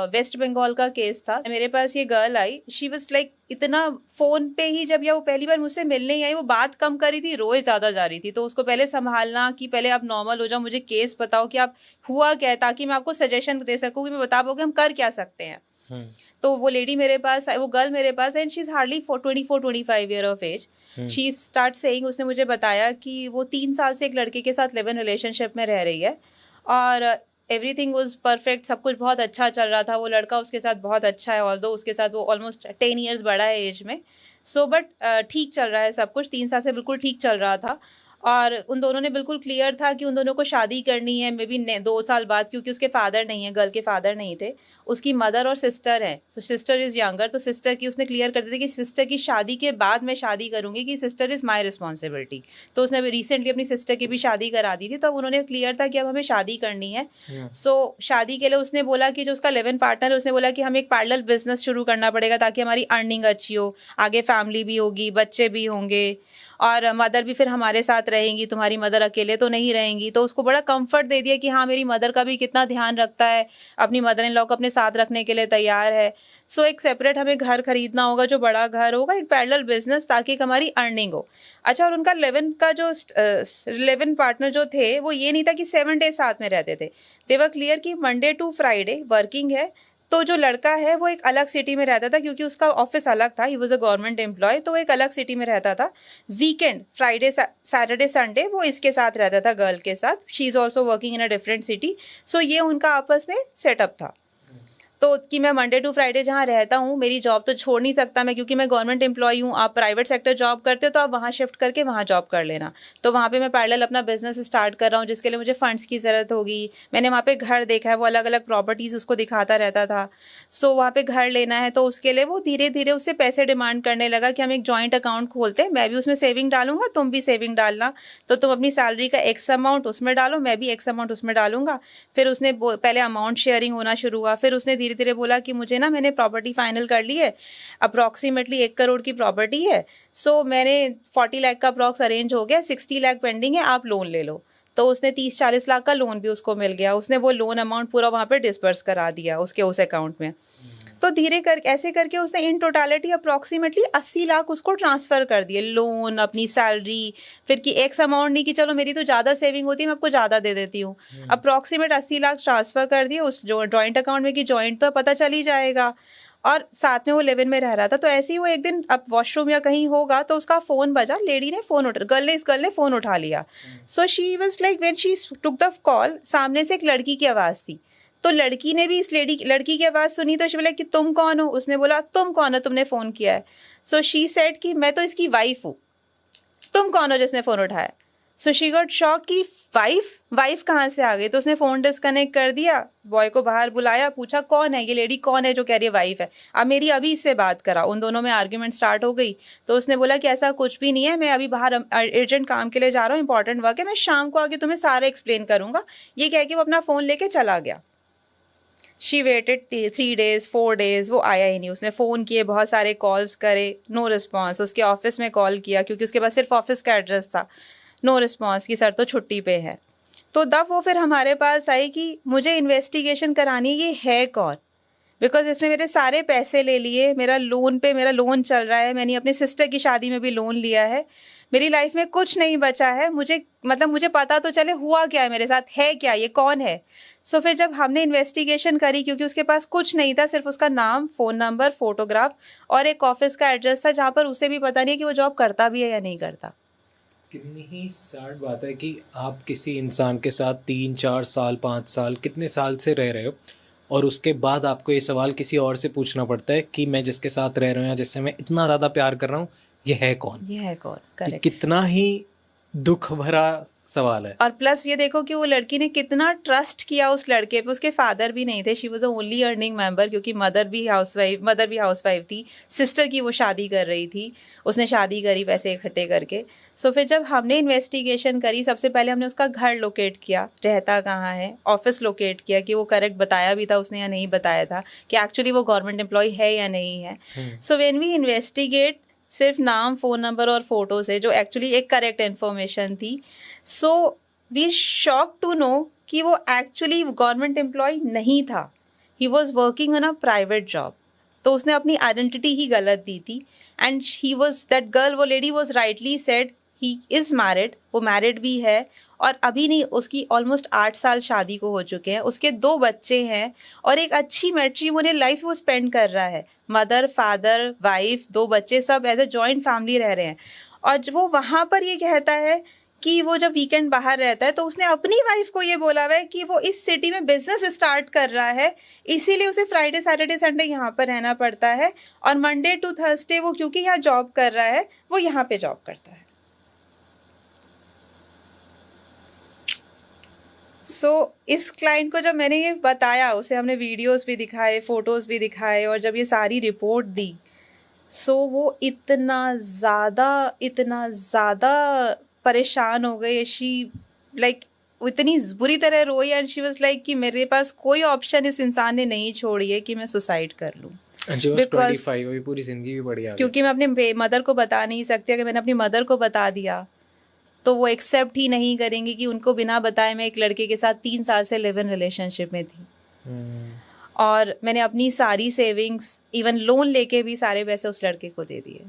Waste Bengal का case था। मेरे पास ये girl I, she was like इतना फोन पे ही, जब वो पहली बार मुझसे मिलने ही आई, वो बात कम कर रही थी, रोए ज्यादा जा रही थी। तो उसको पहले संभालना कि पहले आप नॉर्मल हो जाओ, मुझे केस बताओ कि आप हुआ क्या है, ताकि मैं आपको सजेशन दे सकूं कि मैं बता पाऊँ कि हम कर क्या सकते हैं। तो वो लेडी मेरे पास, वो गर्ल मेरे पास, and she is hardly 24-25 year of age. She start saying, उसने मुझे बताया कि वो 3 साल से एक लड़के के साथ लिव इन रिलेशनशिप में रह रही है और एवरीथिंग वाज परफेक्ट, सब कुछ बहुत अच्छा चल रहा था। वो लड़का उसके साथ बहुत अच्छा है, ऑल्दो उसके साथ वो ऑलमोस्ट 10 ईयर्स बड़ा है एज में। सो बट ठीक चल रहा है सब कुछ, 3 साल से बिल्कुल ठीक चल रहा था। और उन दोनों ने बिल्कुल क्लियर था कि उन दोनों को शादी करनी है, मे बी 2 साल बाद, क्योंकि उसके फादर नहीं है, गर्ल के फादर नहीं थे, उसकी मदर और सिस्टर है। सो सिस्टर इज यंगर, तो सिस्टर की उसने क्लियर कर दी थी कि सिस्टर की शादी के बाद मैं शादी करूंगी, कि सिस्टर इज माई रिस्पॉन्सिबिलिटी। तो उसने रिसेंटली अपनी सिस्टर की भी शादी करा दी थी, तो उन्होंने क्लियर था कि अब हमें शादी करनी है। सो शादी के लिए उसने बोला कि जो उसका लिव इन पार्टनर है, उसने बोला कि हमें एक पैरेलल बिजनेस शुरू करना पड़ेगा ताकि हमारी अर्निंग अच्छी हो, आगे फैमिली भी होगी, बच्चे भी होंगे, और मदर भी फिर हमारे साथ रहेंगी, तुम्हारी मदर अकेले तो नहीं रहेंगी। तो उसको बड़ा कंफर्ट दे दिया कि हाँ, मेरी मदर का भी कितना ध्यान रखता है, अपनी मदर इन लॉ को अपने साथ रखने के लिए तैयार है। सो एक सेपरेट हमें घर खरीदना होगा, जो बड़ा घर होगा, एक पैरेलल बिजनेस, ताकि हमारी अर्निंग हो। अच्छा, और उनका लिव-इन का जो लिव-इन पार्टनर जो थे, वो ये नहीं था कि 7 डेज साथ में रहते थे। दे वर क्लियर कि मंडे टू फ्राइडे वर्किंग है। तो जो लड़का है वो एक अलग सिटी में रहता था, क्योंकि उसका ऑफिस अलग था, he was a government employ, तो वो एक अलग सिटी में रहता था। वीकेंड, फ्राइडे, सैटरडे, संडे वो इसके साथ रहता था, गर्ल के साथ। She is also working in a different city. So ये उनका आपस में सेटअप था। तो कि मैं मंडे टू फ्राइडे जहाँ रहता हूँ, मेरी जॉब तो छोड़ नहीं सकता मैं, क्योंकि मैं गवर्नमेंट एम्प्लॉय हूँ। आप प्राइवेट सेक्टर जॉब करते हो तो आप वहाँ शिफ्ट करके वहाँ जॉब कर लेना। तो वहाँ पे मैं पैरेलल अपना बिजनेस स्टार्ट कर रहा हूँ, जिसके लिए मुझे फंड्स की ज़रूरत होगी। मैंने वहाँ पे घर देखा है, वो अलग अलग प्रॉपर्टीज़ उसको दिखाता रहता था। सो वहाँ पे घर लेना है, तो उसके लिए वो धीरे धीरे उससे पैसे डिमांड करने लगा कि हम एक जॉइंट अकाउंट खोलते हैं, मैं भी उसमें सेविंग डालूंगा, तुम भी सेविंग डालना। तो तुम अपनी सैलरी का एक्स अमाउंट उसमें डालो, मैं भी एक्स अमाउंट उसमें डालूंगा। फिर उसने पहले अमाउंट शेयरिंग होना शुरू हुआ। फिर उसने धीरे धीरे बोला कि मुझे ना, मैंने प्रॉपर्टी फाइनल कर ली है, अप्रॉक्सीमेटली 1 करोड़ की प्रॉपर्टी है। सो मैंने 40 लाख का अप्रॉक्स अरेंज हो गया, 60 लाख पेंडिंग है, आप लोन ले लो। तो उसने 30-40 लाख का लोन भी उसको मिल गया। उसने वो लोन अमाउंट पूरा वहाँ पे डिस्पर्स करा दिया उसके उस अकाउंट में। तो धीरे कर ऐसे करके उसने इन टोटालिटी अप्रॉक्सीमेटली 80 लाख उसको ट्रांसफर कर दिए, लोन, अपनी सैलरी। फिर कि एक्स अमाउंट नहीं कि चलो मेरी तो ज़्यादा सेविंग होती है, मैं आपको ज़्यादा दे देती हूँ। अप्रॉक्सीमेट 80 लाख ट्रांसफर कर दिए उस जॉइंट अकाउंट में, कि जॉइंट तो पता चल ही जाएगा। और साथ में वो लिव इन में रह रहा था। तो ऐसे ही वो एक दिन अब वॉशरूम या कहीं होगा, तो उसका फोन बजा, लेडी ने फोन उठा, गर्ल ने फोन उठा लिया। So she was like, when she took the call, सामने से एक लड़की की आवाज़ थी। तो लड़की ने भी इस लड़की की आवाज़ सुनी, तो शी बोला कि तुम कौन हो? उसने बोला तुम कौन हो, तुमने फ़ोन किया है? सो शी सेड कि मैं तो इसकी वाइफ हूँ। तुम कौन हो जिसने फ़ोन उठाया? सो शी गॉट शॉक कि वाइफ कहाँ से आ गई? तो उसने फ़ोन डिस्कनेक्ट कर दिया, बॉय को बाहर बुलाया, पूछा कौन है ये लड़ी, कौन है जो कह रही है वाइफ है? अब मेरी अभी इससे बात करा। उन दोनों में आर्ग्यूमेंट स्टार्ट हो गई। तो उसने बोला कि ऐसा कुछ भी नहीं है, मैं अभी बाहर अर्जेंट काम के लिए जा रहा हूँ, इंपॉर्टेंट वर्क है, मैं शाम को आके तुम्हें सारा एक्सप्लेन करूँगा। ये कह के वो अपना फ़ोन लेके चला गया। शी वेटेड 3 डेज 4 डेज, वो आया ही नहीं। उसने फ़ोन किए, बहुत सारे कॉल्स करे, नो रिस्पॉन्स। उसके ऑफिस में कॉल किया, क्योंकि उसके पास सिर्फ ऑफिस का एड्रेस था, नो रिस्पॉन्स, कि सर तो छुट्टी पे है। तो तब वो फिर हमारे पास आई कि मुझे इन्वेस्टिगेशन करानी, ये है कौन, बिकॉज इसने मेरे सारे पैसे ले लिए, मेरा लोन चल रहा है, मैंने अपने सिस्टर की शादी में भी लोन लिया है, मेरी लाइफ में कुछ नहीं बचा है। मुझे पता तो चले हुआ क्या है मेरे साथ, है क्या, ये कौन है? सो फिर जब हमने इन्वेस्टिगेशन करी, क्योंकि उसके पास कुछ नहीं था, सिर्फ उसका नाम, फ़ोन नंबर, फोटोग्राफ और एक ऑफिस का एड्रेस था, जहाँ पर उसे भी पता नहीं है कि वो जॉब करता भी है या नहीं करता। कितनी ही सैड बात है कि आप किसी इंसान के साथ 3-4 साल 5 साल कितने साल से रह रहे हो, और उसके बाद आपको ये सवाल किसी और से पूछना पड़ता है कि मैं जिसके साथ रह रहा हूँ या जिससे मैं इतना ज़्यादा प्यार कर रहा हूँ, ये है कौन? करेक्ट। कितना ही दुख भरा सवाल है। और प्लस ये देखो कि वो लड़की ने कितना ट्रस्ट किया उस लड़के पे। उसके फादर भी नहीं थे, she was the only earning member, क्योंकि मदर भी हाउसवाइफ थी। सिस्टर की वो शादी कर रही थी, उसने शादी करी पैसे इकट्ठे करके। सो फिर जब हमने इन्वेस्टिगेशन करी, सबसे पहले हमने उसका घर लोकेट किया, रहता कहाँ है, ऑफिस लोकेट किया कि वो करेक्ट बताया भी था उसने या नहीं बताया था, कि एक्चुअली वो गवर्नमेंट एम्प्लॉय है या नहीं है। सो व्हेन वी इन्वेस्टिगेट, सिर्फ नाम, फ़ोन नंबर और फोटो से, जो एक्चुअली एक करेक्ट इन्फॉर्मेशन थी। So we shock to know कि वो एक्चुअली गवर्नमेंट एम्प्लॉय नहीं था, he was working on a private job, तो उसने अपनी आइडेंटिटी ही गलत दी थी। And he was that girl, वो lady was rightly said he is married, वो मैरिड भी है, और अभी नहीं, उसकी ऑलमोस्ट 8 साल शादी को हो चुके हैं, उसके 2 बच्चे हैं और एक अच्छी मैट्रिमोनियल लाइफ वो स्पेंड कर रहा है। मदर, फादर, वाइफ, 2 बच्चे, सब एज अ जॉइंट फैमिली रह रहे हैं। और जब वो वहाँ पर ये कहता है कि वो जब वीकेंड बाहर रहता है, तो उसने अपनी वाइफ को ये बोला हुआ है कि वो इस सिटी में बिजनेस स्टार्ट कर रहा है, इसीलिए उसे फ्राइडे, सैटरडे, संडे यहाँ पर रहना पड़ता है, और मंडे टू थर्सडे वो क्योंकि यहाँ जॉब कर रहा है, वो यहाँ पे जॉब करता है। इस क्लाइंट को जब मैंने ये बताया, उसे हमने वीडियोस भी दिखाए, फोटोज भी दिखाए, और जब ये सारी रिपोर्ट दी, वो इतना ज़्यादा परेशान हो गई। शी लाइक इतनी बुरी तरह रोई, एंड शी वाज लाइक कि मेरे पास कोई ऑप्शन इस इंसान ने नहीं छोड़ी है कि मैं सुसाइड कर लूँ। Because 25, अभी पूरी जिंदगी भी बढ़िया, क्योंकि मैं अपने मदर को बता नहीं सकती, अगर मैंने अपनी मदर को बता दिया तो वो एक्सेप्ट ही नहीं करेंगे कि उनको बिना बताए मैं एक लड़के के साथ 3 साल से लिव इन रिलेशनशिप में थी। और मैंने अपनी सारी सेविंग्स, इवन लोन लेके भी सारे पैसे उस लड़के को दे दिए।